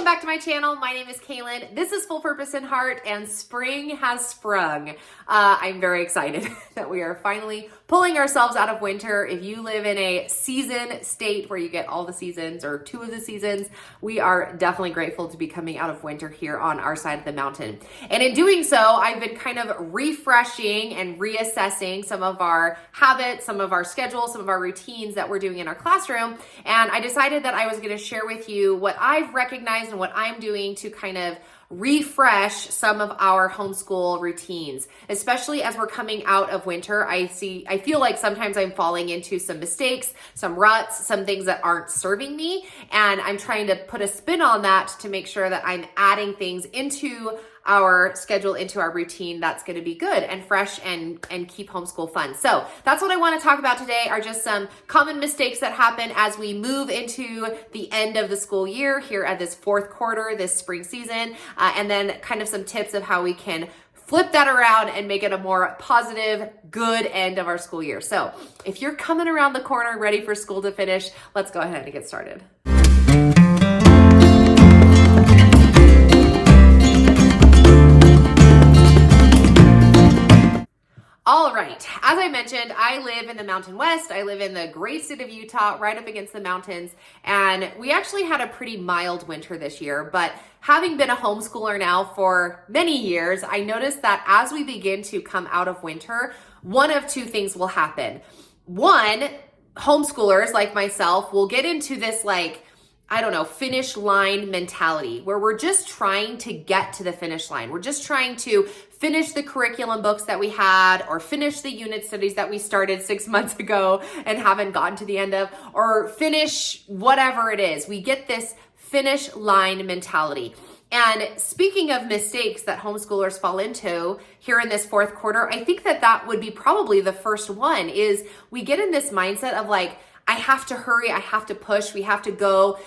Welcome back to my channel. My name is Kaylin. This is Full Purpose in Heart, and spring has sprung. I'm very excited that we are finally pulling ourselves out of winter. If you live in a season state where you get all the seasons or two of the seasons, we are definitely grateful to be coming out of winter here on our side of the mountain. And in doing so, I've been kind of refreshing and reassessing some of our habits, some of our schedules, some of our routines that we're doing in our classroom. And I decided that I was going to share with you what I've recognized and what I'm doing to kind of refresh some of our homeschool routines, especially as we're coming out of winter. I feel like sometimes I'm falling into some mistakes, some ruts, some things that aren't serving me. And I'm trying to put a spin on that to make sure that I'm adding things into our schedule, into our routine that's going to be good and fresh and keep homeschool fun. So that's what I want to talk about today, are just some common mistakes that happen as we move into the end of the school year here at this fourth quarter, this spring season, and then kind of some tips of how we can flip that around and make it a more positive, good end of our school year. So if you're coming around the corner ready for school to finish, let's go ahead and get started. All right, as I mentioned, I live in the Mountain West. I live in the great state of Utah, right up against the mountains. And we actually had a pretty mild winter this year, but having been a homeschooler now for many years, I noticed that as we begin to come out of winter, one of two things will happen. One, homeschoolers like myself will get into this finish line mentality where we're just trying to get to the finish line. We're just trying to finish the curriculum books that we had, or finish the unit studies that we started 6 months ago and haven't gotten to the end of, or finish whatever it is. We get this finish line mentality. And speaking of mistakes that homeschoolers fall into here in this fourth quarter, I think that would be probably the first one. Is we get in this mindset of I have to hurry, I have to push, we have to go.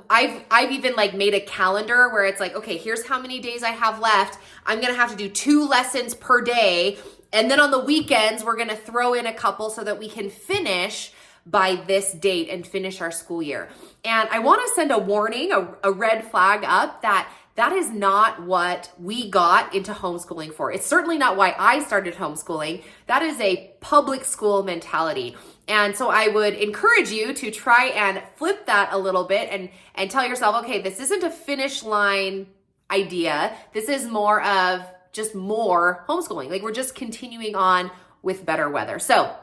I've even made a calendar where it's okay, here's how many days I have left. I'm gonna have to do 2 lessons per day. And then on the weekends, we're gonna throw in a couple so that we can finish by this date and finish our school year. And I wanna send a warning, a red flag up that is not what we got into homeschooling for. It's certainly not why I started homeschooling. That is a public school mentality. And so I would encourage you to try and flip that a little bit and tell yourself, okay, this isn't a finish line idea. This is more of just more homeschooling. We're just continuing on with better weather. So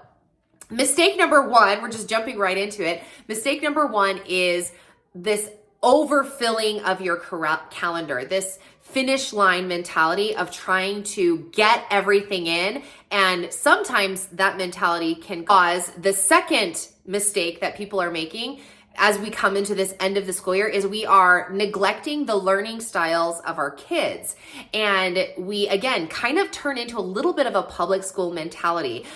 mistake number one, we're just jumping right into it. Mistake number one is this overfilling of your calendar, this finish line mentality of trying to get everything in. And sometimes that mentality can cause the second mistake that people are making as we come into this end of the school year is we are neglecting the learning styles of our kids. And we, again, kind of turn into a little bit of a public school mentality.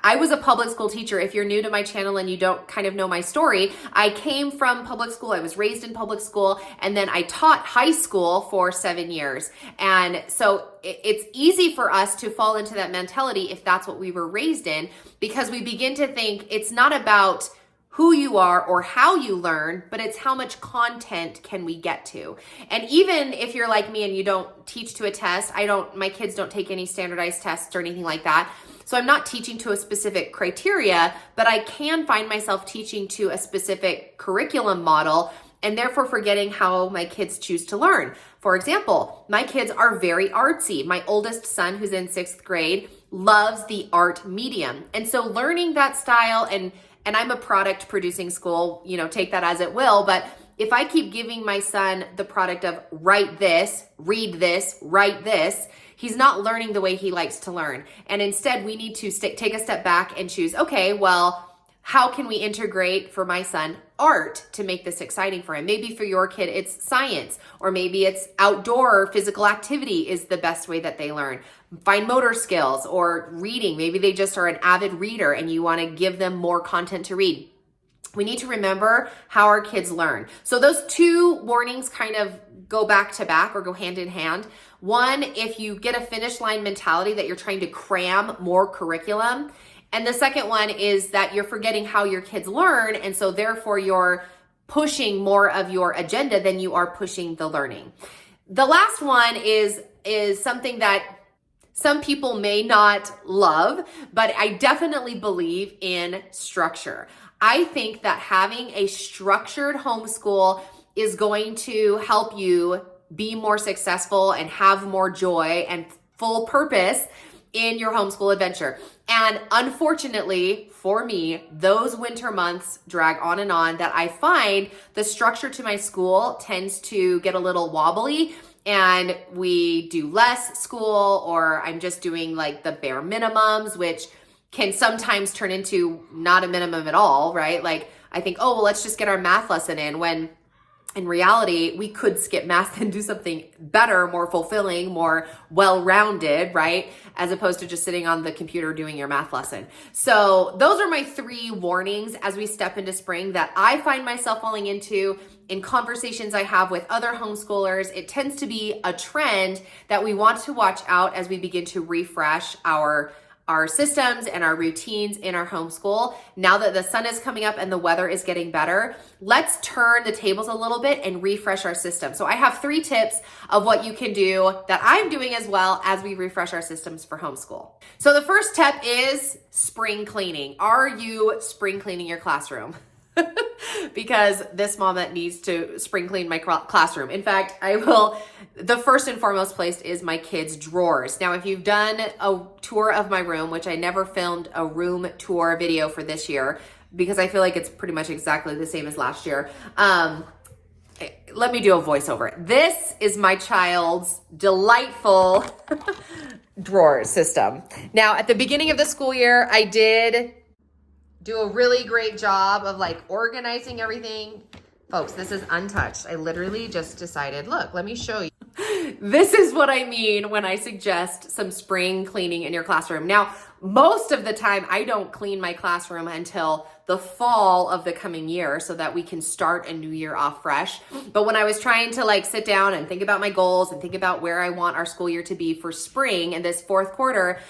I was a public school teacher. If you're new to my channel and you don't kind of know my story, I came from public school. I was raised in public school, and then I taught high school for 7 years. And so it's easy for us to fall into that mentality if that's what we were raised in, because we begin to think it's not about who you are or how you learn, but it's how much content can we get to. And even if you're like me and you don't teach to a test, my kids don't take any standardized tests or anything like that. So I'm not teaching to a specific criteria, but I can find myself teaching to a specific curriculum model and therefore forgetting how my kids choose to learn. For example, my kids are very artsy. My oldest son, who's in 6th grade, loves the art medium. And so learning that style, and I'm a product producing school, take that as it will. But if I keep giving my son the product of write this, read this, write this, he's not learning the way he likes to learn. And instead, we need to take a step back and choose, okay, well, how can we integrate for my son art to make this exciting for him? Maybe for your kid, it's science, or maybe it's outdoor physical activity is the best way that they learn. Fine motor skills or reading. Maybe they just are an avid reader and you want to give them more content to read. We need to remember how our kids learn. So those two warnings kind of go back to back or go hand in hand. One, if you get a finish line mentality that you're trying to cram more curriculum. And the second one is that you're forgetting how your kids learn. And so therefore you're pushing more of your agenda than you are pushing the learning. The last one is something that some people may not love, but I definitely believe in structure. I think that having a structured homeschool is going to help you be more successful and have more joy and full purpose in your homeschool adventure. And unfortunately for me, those winter months drag on and on, that I find the structure to my school tends to get a little wobbly, and we do less school, or I'm just doing like the bare minimums, which can sometimes turn into not a minimum at all, right? Like I think, oh, well, let's just get our math lesson in, when in reality, we could skip math and do something better, more fulfilling, more well-rounded, right? As opposed to just sitting on the computer doing your math lesson. So those are my 3 warnings as we step into spring that I find myself falling into in conversations I have with other homeschoolers. It tends to be a trend that we want to watch out as we begin to refresh our systems and our routines in our homeschool. Now that the sun is coming up and the weather is getting better, let's turn the tables a little bit and refresh our system. So I have 3 tips of what you can do that I'm doing as well as we refresh our systems for homeschool. So the first tip is spring cleaning. Are you spring cleaning your classroom? Because this mama needs to spring clean my classroom. In fact, the first and foremost place is my kids' drawers. Now, if you've done a tour of my room, which I never filmed a room tour video for this year, because I feel like it's pretty much exactly the same as last year. Let me do a voiceover. This is my child's delightful drawer system. Now, at the beginning of the school year, I did do a really great job of like organizing everything. Folks, this is untouched. I literally just decided, look, let me show you. This is what I mean when I suggest some spring cleaning in your classroom. Now, most of the time, I don't clean my classroom until the fall of the coming year so that we can start a new year off fresh. But when I was trying to like sit down and think about my goals and think about where I want our school year to be for spring and this 4th quarter,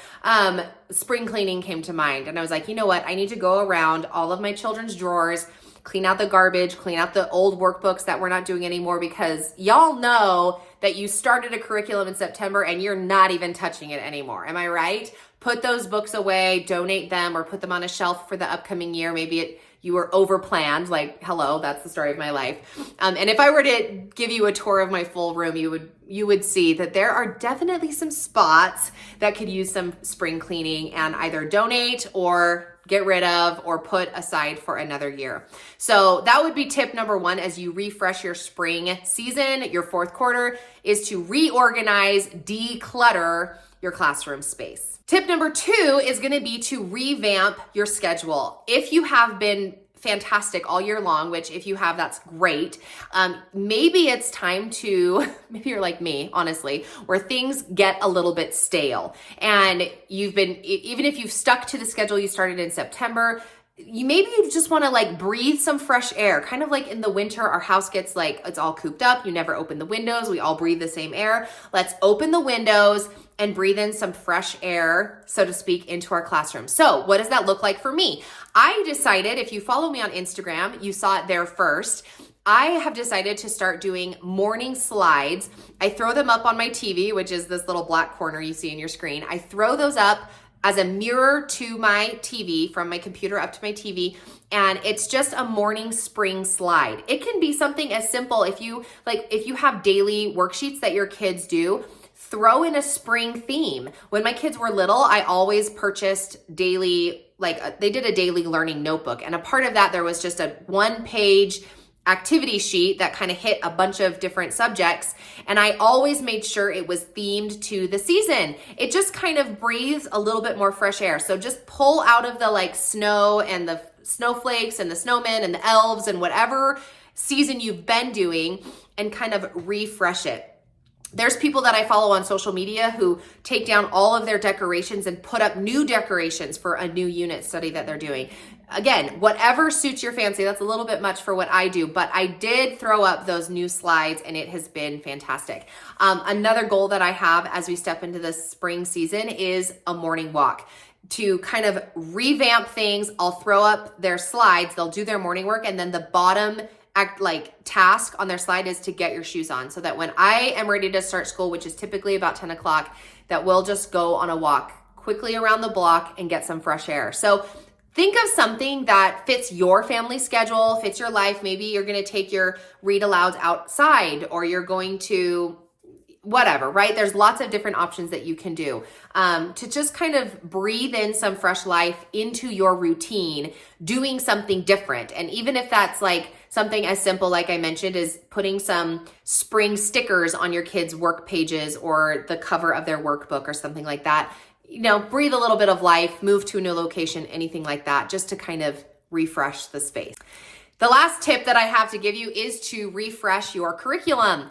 spring cleaning came to mind. And I was like, you know what? I need to go around all of my children's drawers, clean out the garbage, clean out the old workbooks that we're not doing anymore, because y'all know that you started a curriculum in September and you're not even touching it anymore. Am I right? Put those books away, donate them, or put them on a shelf for the upcoming year. Maybe you were overplanned, like, hello, that's the story of my life. And if I were to give you a tour of my full room, you would see that there are definitely some spots that could use some spring cleaning, and either donate or get rid of or put aside for another year. So that would be tip number 1 as you refresh your spring season, your 4th quarter, is to reorganize, declutter your classroom space. Tip number 2 is going to be to revamp your schedule. If you have been fantastic all year long, which if you have, that's great. Maybe it's time to, maybe you're like me, honestly, where things get a little bit stale, and even if you've stuck to the schedule you started in September, you just want to like breathe some fresh air. Kind of like in the winter, our house gets like, it's all cooped up. You never open the windows. We all breathe the same air. Let's open the windows and breathe in some fresh air, so to speak, into our classroom. So what does that look like for me? I decided, if you follow me on Instagram, you saw it there first. I have decided to start doing morning slides. I throw them up on my TV, which is this little black corner you see in your screen. I throw those up as a mirror to my TV, from my computer up to my TV, and it's just a morning spring slide. It can be something as simple, if you have daily worksheets that your kids do, throw in a spring theme. When my kids were little, I always purchased daily, they did a daily learning notebook, and a part of that, there was just a 1-page activity sheet that kind of hit a bunch of different subjects, and I always made sure it was themed to the season. It just kind of breathes a little bit more fresh air. So just pull out of the snow and the snowflakes and the snowmen and the elves and whatever season you've been doing, and kind of refresh it. There's people that I follow on social media who take down all of their decorations and put up new decorations for a new unit study that they're doing. Again, whatever suits your fancy. That's a little bit much for what I do, but I did throw up those new slides and it has been fantastic. Another goal that I have as we step into the spring season is a morning walk. To kind of revamp things, I'll throw up their slides, they'll do their morning work, and then the bottom task on their slide is to get your shoes on, so that when I am ready to start school, which is typically about 10 o'clock, that we'll just go on a walk quickly around the block and get some fresh air. So think of something that fits your family schedule, fits your life. Maybe you're going to take your read alouds outside, or you're going to whatever, right? There's lots of different options that you can do to just kind of breathe in some fresh life into your routine, doing something different. And even if that's like something as simple, like I mentioned, is putting some spring stickers on your kids' work pages or the cover of their workbook or something like that, breathe a little bit of life, move to a new location, anything like that, just to kind of refresh the space. The last tip that I have to give you is to refresh your curriculum.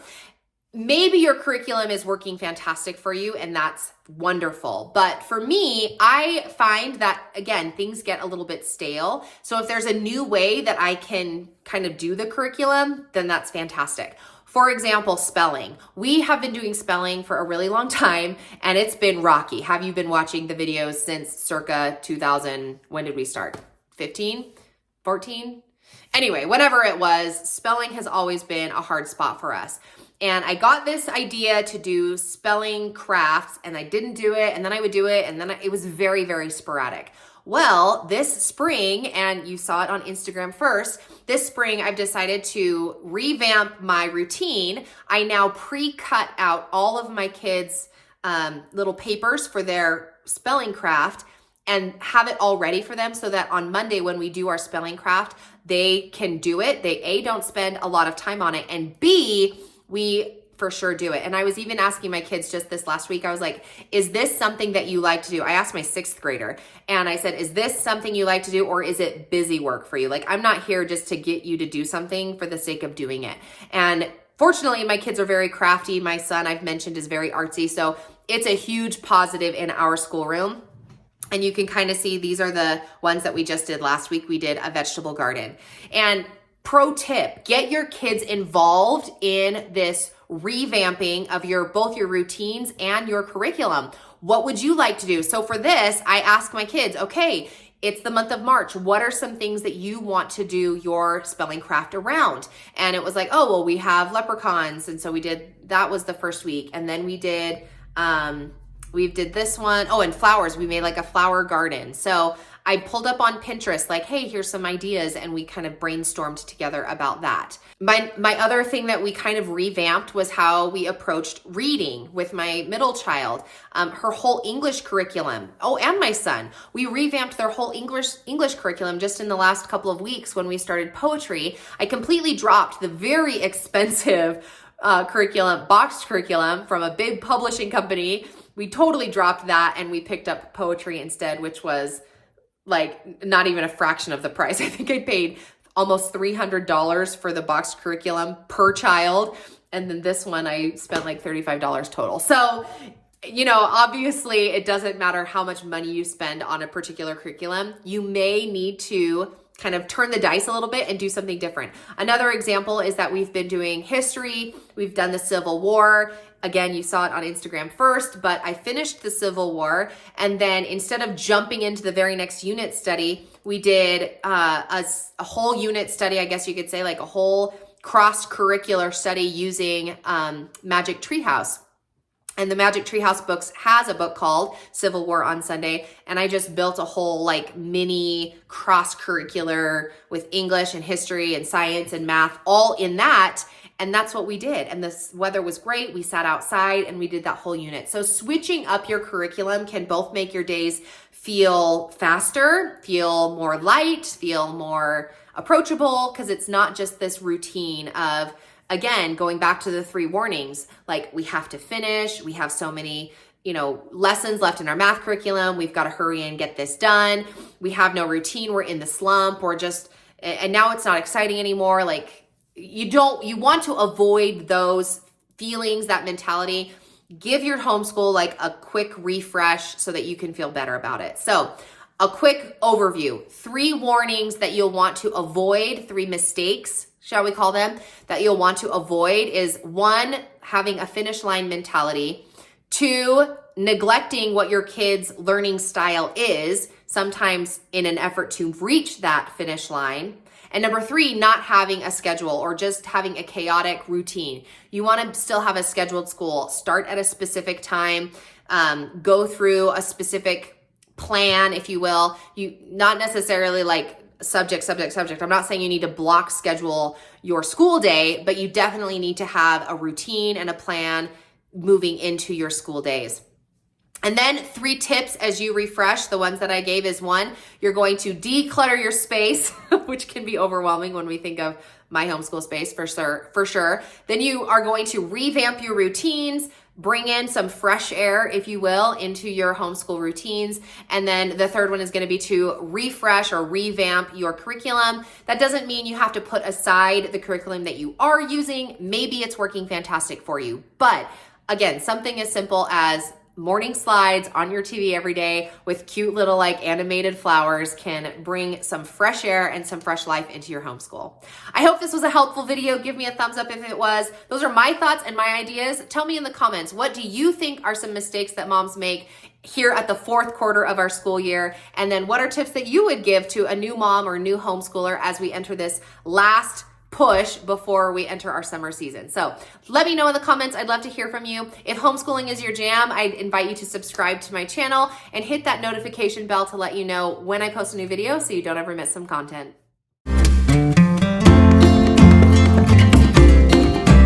Maybe your curriculum is working fantastic for you, and that's wonderful. But for me, I find that, again, things get a little bit stale. So if there's a new way that I can kind of do the curriculum, then that's fantastic. For example, spelling. We have been doing spelling for a really long time, and it's been rocky. Have you been watching the videos since circa 2000? When did we start? 15? 14? Anyway, whatever it was, spelling has always been a hard spot for us. And I got this idea to do spelling crafts, and I didn't do it, and then I would do it, and then it was very, very sporadic. Well, this spring, and you saw it on Instagram first, this spring I've decided to revamp my routine. I now pre-cut out all of my kids' little papers for their spelling craft and have it all ready for them, so that on Monday when we do our spelling craft, they can do it. They A, don't spend a lot of time on it, and B, we for sure do it. And I was even asking my kids just this last week, I was like, is this something that you like to do? I asked my 6th grader, and I said, is this something you like to do, or is it busy work for you? Like, I'm not here just to get you to do something for the sake of doing it. And fortunately, my kids are very crafty. My son, I've mentioned, is very artsy. So it's a huge positive in our schoolroom. And you can kind of see, these are the ones that we just did last week. We did a vegetable garden. And pro tip, get your kids involved in this revamping of both your routines and your curriculum. What would you like to do? So for this, I asked my kids, okay, it's the month of March. What are some things that you want to do your spelling craft around? And it was like, oh, well, we have leprechauns. And so that was the first week. And then we did this one. Oh, and flowers. We made like a flower garden. So I pulled up on Pinterest, like, hey, here's some ideas, and we kind of brainstormed together about that. My other thing that we kind of revamped was how we approached reading with my middle child, her whole English curriculum. Oh, and my son. We revamped their whole English curriculum just in the last couple of weeks when we started poetry. I completely dropped the very expensive boxed curriculum from a big publishing company. We totally dropped that, and we picked up poetry instead, which was like not even a fraction of the price. I think I paid almost $300 for the boxed curriculum per child. And then this one, I spent like $35 total. So, obviously it doesn't matter how much money you spend on a particular curriculum. You may need to kind of turn the dice a little bit and do something different. Another example is that we've been doing history. We've done the Civil War. Again, you saw it on Instagram first, but I finished the Civil War. And then instead of jumping into the very next unit study, we did a whole unit study, I guess you could say, like a whole cross-curricular study using Magic Treehouse. And the Magic Treehouse books has a book called Civil War on Sunday. And I just built a whole like mini cross-curricular with English and history and science and math all in that. And that's what we did. And the weather was great. We sat outside and we did that whole unit. So switching up your curriculum can both make your days feel faster, feel more light, feel more approachable, because it's not just this routine of, again, going back to the 3 warnings, like we have to finish, we have so many, lessons left in our math curriculum, we've got to hurry and get this done, we have no routine, we're in the slump, and now it's not exciting anymore. Like you want to avoid those feelings, that mentality. Give your homeschool like a quick refresh so that you can feel better about it. So a quick overview, 3 warnings that you'll want to avoid, 3 mistakes, shall we call them, that you'll want to avoid is 1, having a finish line mentality, 2, neglecting what your kid's learning style is, sometimes in an effort to reach that finish line, And number 3, not having a schedule or just having a chaotic routine. You want to still have a scheduled school. Start at a specific time, go through a specific plan, if you will. You not necessarily like subject. I'm not saying you need to block schedule your school day, but you definitely need to have a routine and a plan moving into your school days. And then 3 tips as you refresh. The ones that I gave is 1, you're going to declutter your space, which can be overwhelming when we think of my homeschool space for sure. Then you are going to revamp your routines, bring in some fresh air, if you will, into your homeschool routines. And then the 3rd one is going to be to refresh or revamp your curriculum. That doesn't mean you have to put aside the curriculum that you are using. Maybe it's working fantastic for you. But again, something as simple as morning slides on your TV every day with cute little like animated flowers can bring some fresh air and some fresh life into your homeschool. I hope this was a helpful video. Give me a thumbs up if it was. Those are my thoughts and my ideas. Tell me in the comments, what do you think are some mistakes that moms make here at the 4th quarter of our school year? And then what are tips that you would give to a new mom or new homeschooler as we enter this last push before we enter our summer season? So let me know in the comments. I'd love to hear from you. If homeschooling is your jam, I invite you to subscribe to my channel and hit that notification bell to let you know when I post a new video so you don't ever miss some content.